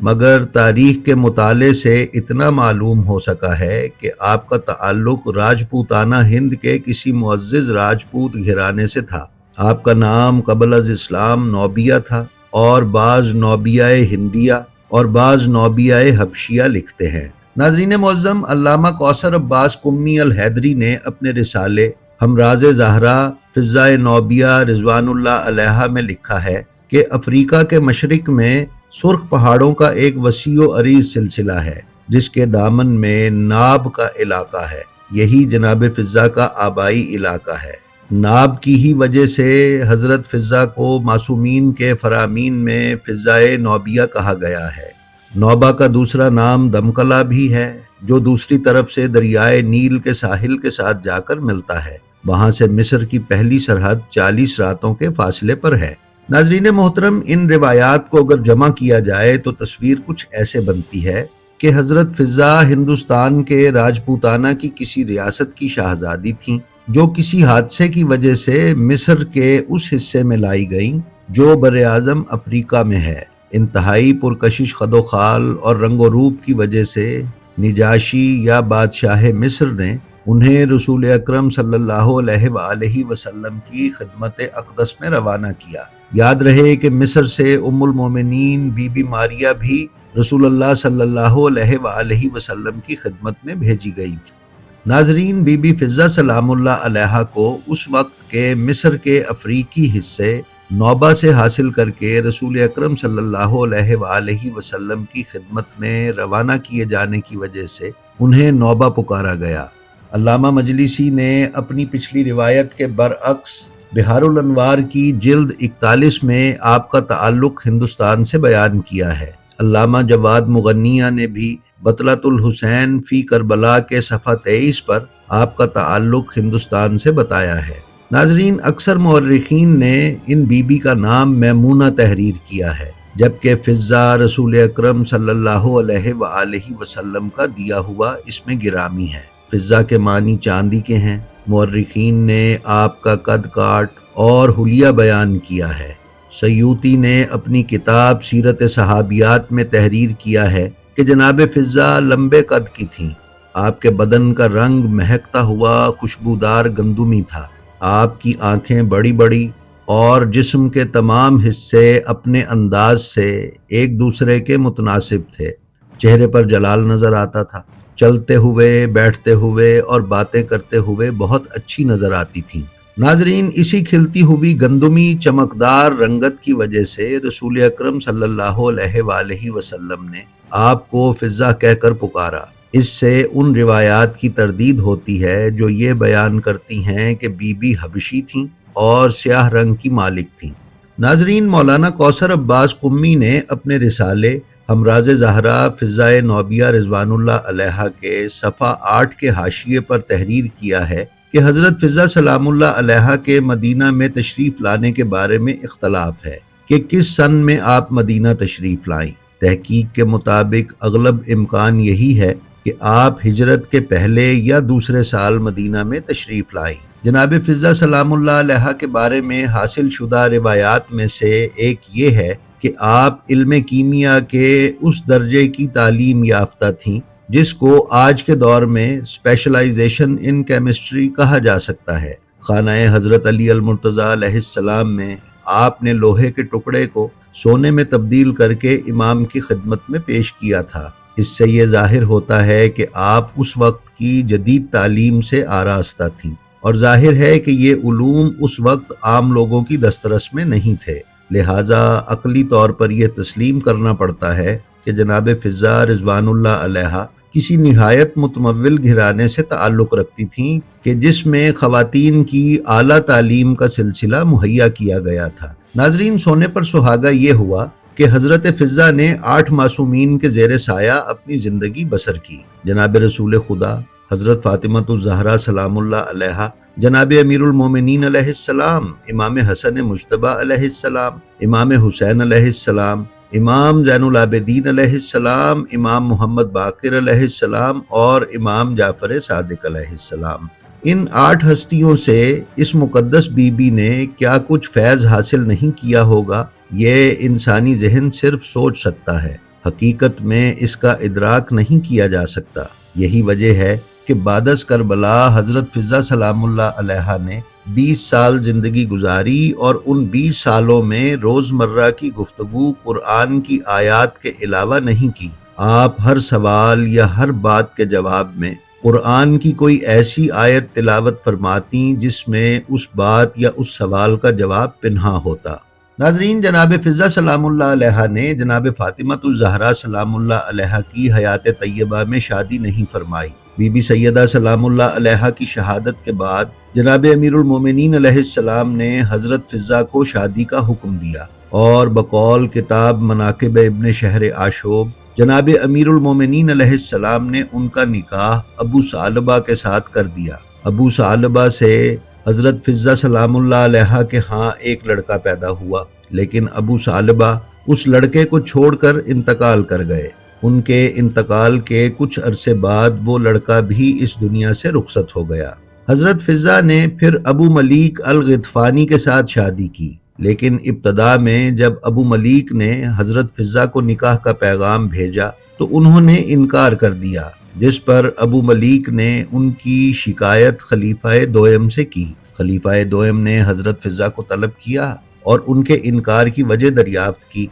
مگر تاریخ کے مطالعے سے اتنا معلوم ہو سکا ہے کہ آپ کا تعلق راجپوتانہ ہند کے کسی معزز راجپوت گھرانے سے تھا۔ آپ کا نام قبل از اسلام نوبیہ تھا، اور بعض نوبیہ ہندیہ اور بعض نوبیہ حبشیہ لکھتے ہیں۔ ناظرین معظم، علامہ کوثر عباس قمی الحیدری نے اپنے رسالے ہمراز زہرا فضائے نوبیہ رضوان اللہ علیہا میں لکھا ہے کہ افریقہ کے مشرق میں سرخ پہاڑوں کا ایک وسیع و عریض سلسلہ ہے جس کے دامن میں ناب کا علاقہ ہے۔ یہی جناب فضا کا آبائی علاقہ ہے۔ ناب کی ہی وجہ سے حضرت فضا کو معصومین کے فرامین میں فضائے نوبیہ کہا گیا ہے۔ نوبہ کا دوسرا نام دمکلا بھی ہے، جو دوسری طرف سے دریائے نیل کے ساحل کے ساتھ جا کر ملتا ہے۔ وہاں سے مصر کی پہلی سرحد 40 راتوں کے فاصلے پر ہے۔ ناظرین محترم، ان روایات کو اگر جمع کیا جائے تو تصویر کچھ ایسے بنتی ہے کہ حضرت فضا ہندوستان کے راجپوتانہ کی کسی ریاست کی شاہزادی تھیں، جو کسی حادثے کی وجہ سے مصر کے اس حصے میں لائی گئیں جو براعظم افریقہ میں ہے۔ انتہائی پرکشش خد و خال اور رنگ و روپ کی وجہ سے نجاشی یا بادشاہ مصر نے انہیں رسول اکرم صلی اللہ علیہ وآلہ وسلم کی خدمت اقدس میں روانہ کیا۔ یاد رہے کہ مصر سے ام المومنین بی بی ماریہ بھی رسول اللہ صلی اللہ علیہ وآلہ وسلم کی خدمت میں بھیجی گئی تھی۔ ناظرین، بی بی فضا سلام اللہ علیہا کو اس وقت کے مصر کے افریقی حصے نوبہ سے حاصل کر کے رسول اکرم صلی اللہ علیہ وآلہ وسلم کی خدمت میں روانہ کیے جانے کی وجہ سے انہیں نوبہ پکارا گیا۔ علامہ مجلسی نے اپنی پچھلی روایت کے برعکس بہار الانوار کی جلد 41 میں آپ کا تعلق ہندوستان سے بیان کیا ہے۔ علامہ جواد مغنیہ نے بھی بطلۃ الحسین فی کربلا کے صفحہ 23 پر آپ کا تعلق ہندوستان سے بتایا ہے۔ ناظرین، اکثر مورخین نے ان بی بی کا نام میمونہ تحریر کیا ہے، جبکہ فضا رسول اکرم صلی اللہ علیہ وآلہ وسلم کا دیا ہوا اس میں گرامی ہے۔ فضا کے معنی چاندی کے ہیں۔ مورخین نے آپ کا قد کاٹ اور حلیہ بیان کیا ہے۔ سیوطی نے اپنی کتاب سیرت صحابیات میں تحریر کیا ہے کہ جناب فضا لمبے قد کی تھیں۔ آپ کے بدن کا رنگ مہکتا ہوا خوشبودار گندمی تھا۔ آپ کی آنکھیں بڑی بڑی اور جسم کے تمام حصے اپنے انداز سے ایک دوسرے کے متناسب تھے۔ چہرے پر جلال نظر آتا تھا۔ چلتے ہوئے، بیٹھتے ہوئے اور باتیں کرتے ہوئے بہت اچھی نظر آتی تھیں۔ ناظرین، اسی کھلتی ہوئی گندمی چمکدار رنگت کی وجہ سے رسول اکرم صلی اللہ علیہ وآلہ وسلم نے آپ کو فضا کہہ کر پکارا۔ اس سے ان روایات کی تردید ہوتی ہے جو یہ بیان کرتی ہیں کہ بی بی حبشی تھیں اور سیاہ رنگ کی مالک تھیں۔ ناظرین، مولانا کوثر عباس قمی نے اپنے رسالے ہمراز زہرا فضائے نوبیہ رضوان اللہ علیہا کے صفحہ 8 کے حاشیے پر تحریر کیا ہے کہ حضرت فضا سلام اللہ علیہا کے مدینہ میں تشریف لانے کے بارے میں اختلاف ہے کہ کس سن میں آپ مدینہ تشریف لائیں۔ تحقیق کے مطابق اغلب امکان یہی ہے کہ آپ ہجرت کے پہلے یا دوسرے سال مدینہ میں تشریف لائیں۔ جناب فضا سلام اللہ علیہا کے بارے میں حاصل شدہ روایات میں سے ایک یہ ہے کہ آپ علم کیمیا کے اس درجے کی تعلیم یافتہ تھیں جس کو آج کے دور میں اسپیشلائزیشن ان کیمسٹری کہا جا سکتا ہے۔ خانہ حضرت علی المرتضیٰ علیہ السلام میں آپ نے لوہے کے ٹکڑے کو سونے میں تبدیل کر کے امام کی خدمت میں پیش کیا تھا۔ اس سے یہ ظاہر ہوتا ہے کہ آپ اس وقت کی جدید تعلیم سے آراستہ تھیں، اور ظاہر ہے کہ یہ علوم اس وقت عام لوگوں کی دسترس میں نہیں تھے۔ لہٰذا عقلی طور پر یہ تسلیم کرنا پڑتا ہے کہ جناب فضا رضوان اللہ علیہا کسی نہایت متمول گھرانے سے تعلق رکھتی تھیں کہ جس میں خواتین کی اعلیٰ تعلیم کا سلسلہ مہیا کیا گیا تھا۔ ناظرین، سونے پر سہاگا یہ ہوا کہ حضرت فضا نے 8 معصومین کے زیر سایہ اپنی زندگی بسر کی۔ جناب رسول خدا حضرت فاطمۃ الزہرا سلام اللہ علیہا، جناب امیر المومنین علیہ السلام، امام حسن مجتبی علیہ السلام، امام حسین علیہ السلام، امام زین العابدین علیہ السلام، امام محمد باقر علیہ السلام اور امام جعفر صادق علیہ السلام۔ ان 8 ہستیوں سے اس مقدس بی بی نے کیا کچھ فیض حاصل نہیں کیا ہوگا، یہ انسانی ذہن صرف سوچ سکتا ہے۔ حقیقت میں اس کا ادراک نہیں کیا جا سکتا۔ یہی وجہ ہے کہ بعد از کربلا حضرت فضہ سلام اللہ علیہا نے 20 سال زندگی گزاری اور ان 20 سالوں میں روزمرہ کی گفتگو قرآن کی آیات کے علاوہ نہیں کی۔ آپ ہر سوال یا ہر بات کے جواب میں قرآن کی کوئی ایسی آیت تلاوت فرماتی جس میں اس بات یا اس سوال کا جواب پنہاں ہوتا۔ ناظرین، جناب فضہ سلام اللہ علیہا نے جناب فاطمہ الزہرا سلام اللہ علیہا کی حیات طیبہ میں شادی نہیں فرمائی۔ بی بی سیدہ سلام اللہ علیہا کی شہادت کے بعد جناب امیر المومنین علیہ السلام نے حضرت فضہ کو شادی کا حکم دیا، اور بقول کتاب مناقب ابن شہر آشوب جناب امیر المومنین علیہ السلام نے ان کا نکاح ابو ثعلبہ کے ساتھ کر دیا۔ ابو ثعلبہ سے حضرت فضہ سلام اللہ علیہا کے ہاں ایک لڑکا پیدا ہوا، لیکن ابو ثعلبہ اس لڑکے کو چھوڑ کر انتقال کر گئے۔ ان کے انتقال کے کچھ عرصے بعد وہ لڑکا بھی اس دنیا سے رخصت ہو گیا۔ حضرت فضہ نے پھر ابو ملیک الغطفانی کے ساتھ شادی کی، لیکن ابتدا میں جب ابو ملیک نے حضرت فضہ کو نکاح کا پیغام بھیجا تو انہوں نے انکار کر دیا، جس پر ابو ملیک نے ان کی شکایت خلیفہ دوئم سے کی۔ خلیفہ دوئم نے حضرت فضہ کو طلب کیا اور ان کے انکار کی وجہ دریافت کی،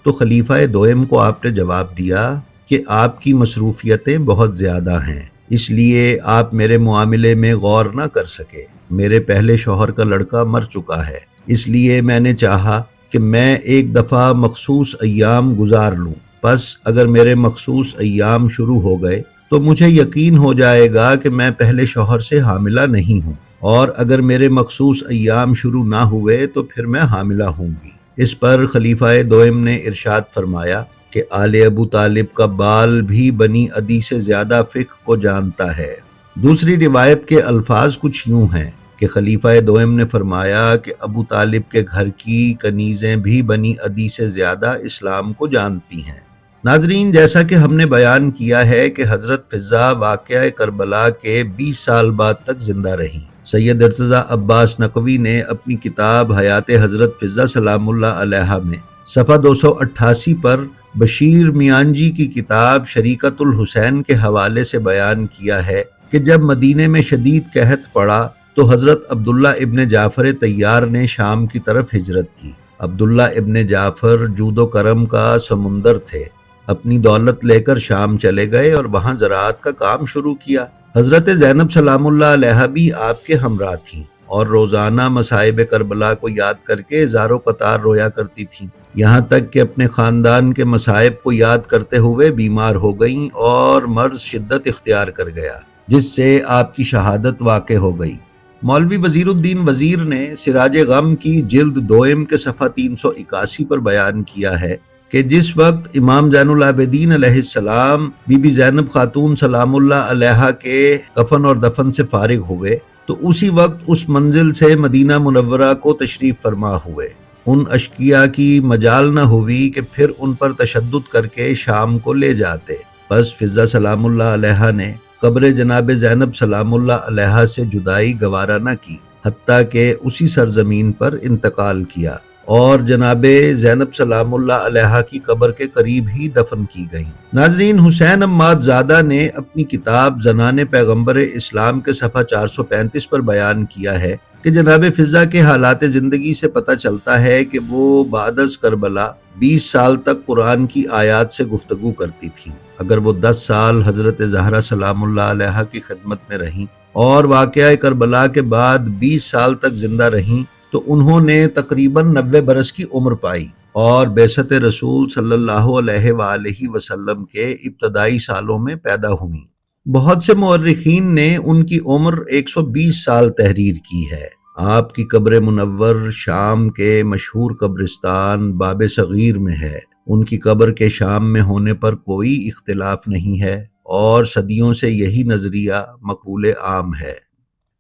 تو خلیفہ دوئم کو آپ نے جواب دیا کہ آپ کی مصروفیتیں بہت زیادہ ہیں، اس لیے آپ میرے معاملے میں غور نہ کر سکے۔ میرے پہلے شوہر کا لڑکا مر چکا ہے، اس لیے میں نے چاہا کہ میں ایک دفعہ مخصوص ایام گزار لوں، پس اگر میرے مخصوص ایام شروع ہو گئے تو مجھے یقین ہو جائے گا کہ میں پہلے شوہر سے حاملہ نہیں ہوں، اور اگر میرے مخصوص ایام شروع نہ ہوئے تو پھر میں حاملہ ہوں گی۔ اس پر خلیفہ دوئم نے ارشاد فرمایا کہ آل ابو طالب کا بال بھی بنی عدی سے زیادہ فقہ کو جانتا ہے۔ دوسری روایت کے الفاظ کچھ یوں ہیں کہ خلیفہ دوئم نے فرمایا کہ ابو طالب کے گھر کی کنیزیں بھی بنی عدی سے زیادہ اسلام کو جانتی ہیں۔ ناظرین، جیسا کہ ہم نے بیان کیا ہے کہ حضرت فضہ واقعہ کربلا کے 20 سال بعد تک زندہ رہیں۔ سید ارتضیٰ عباس نقوی نے اپنی کتاب حیات حضرت فضہ سلام اللہ علیہا میں صفحہ 288 پر بشیر میانجی کی کتاب شریکت الحسین کے حوالے سے بیان کیا ہے کہ جب مدینے میں شدید قحط پڑا تو حضرت عبداللہ ابن جعفر طیار نے شام کی طرف ہجرت کی۔ عبداللہ ابن جعفر جود و کرم کا سمندر تھے، اپنی دولت لے کر شام چلے گئے اور وہاں زراعت کا کام شروع کیا۔ حضرت زینب سلام اللہ علیہا بھی آپ کے ہمراہ تھیں اور روزانہ مصائب کربلا کو یاد کر کے زار و قطار رویا کرتی تھیں، یہاں تک کہ اپنے خاندان کے مصائب کو یاد کرتے ہوئے بیمار ہو گئیں اور مرض شدت اختیار کر گیا، جس سے آپ کی شہادت واقع ہو گئی۔ مولوی وزیر الدین وزیر نے سراج غم کی جلد دوئم کے صفحہ 381 پر بیان کیا ہے کہ جس وقت امام زین العابدین علیہ السلام بی بی زینب خاتون سلام اللہ علیہا کے کفن اور دفن سے فارغ ہوئے تو اسی وقت اس منزل سے مدینہ منورہ کو تشریف فرما ہوئے۔ ان اشقیاء کی مجال نہ ہوئی کہ پھر ان پر تشدد کر کے شام کو لے جاتے، بس فضہ سلام اللہ علیہا نے قبر جناب زینب سلام اللہ علیہا سے جدائی گوارا نہ کی، حتیٰ کہ اسی سرزمین پر انتقال کیا اور جناب زینب سلام اللہ علیہا کی قبر کے قریب ہی دفن کی گئیں۔ ناظرین، حسین عماد زادہ نے اپنی کتاب زنان پیغمبر اسلام کے صفحہ 435 پر بیان کیا ہے کہ جناب فضہ کے حالات زندگی سے پتہ چلتا ہے کہ وہ بعد از کربلا 20 سال تک قرآن کی آیات سے گفتگو کرتی تھیں۔ اگر وہ 10 سال حضرت زہرا سلام اللہ علیہا کی خدمت میں رہیں اور واقعہ کربلا کے بعد 20 سال تک زندہ رہیں تو انہوں نے تقریباً 90 برس کی عمر پائی اور بعثت رسول صلی اللہ علیہ وآلہ وسلم کے ابتدائی سالوں میں پیدا ہوئیں۔ بہت سے مورخین نے ان کی عمر 120 سال تحریر کی ہے۔ آپ کی قبر منور شام کے مشہور قبرستان باب صغیر میں ہے۔ ان کی قبر کے شام میں ہونے پر کوئی اختلاف نہیں ہے اور صدیوں سے یہی نظریہ مقبول عام ہے۔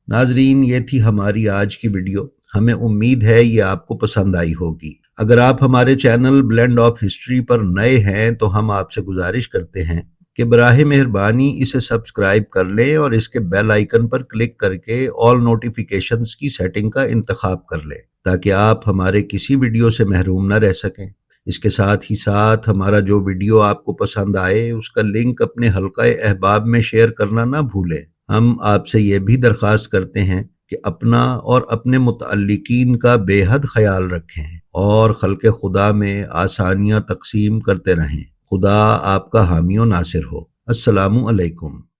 ناظرین، یہ تھی ہماری آج کی ویڈیو۔ ہمیں امید ہے یہ آپ کو پسند آئی ہوگی۔ اگر آپ ہمارے چینل بلینڈ آف ہسٹری پر نئے ہیں تو ہم آپ سے گزارش کرتے ہیں کہ براہ مہربانی اسے سبسکرائب کر لیں اور اس کے بیل آئیکن پر کلک کر کے آل نوٹیفیکیشنز کی سیٹنگ کا انتخاب کر لیں تاکہ آپ ہمارے کسی ویڈیو سے محروم نہ رہ سکیں۔ اس کے ساتھ ہی ساتھ ہمارا جو ویڈیو آپ کو پسند آئے اس کا لنک اپنے حلقہ احباب میں شیئر کرنا نہ بھولیں۔ ہم آپ سے یہ بھی درخواست کرتے ہیں کہ اپنا اور اپنے متعلقین کا بے حد خیال رکھیں اور خلق خدا میں آسانیاں تقسیم کرتے رہیں۔ خدا آپ کا حامی و ناصر ہو۔ السلام علیکم۔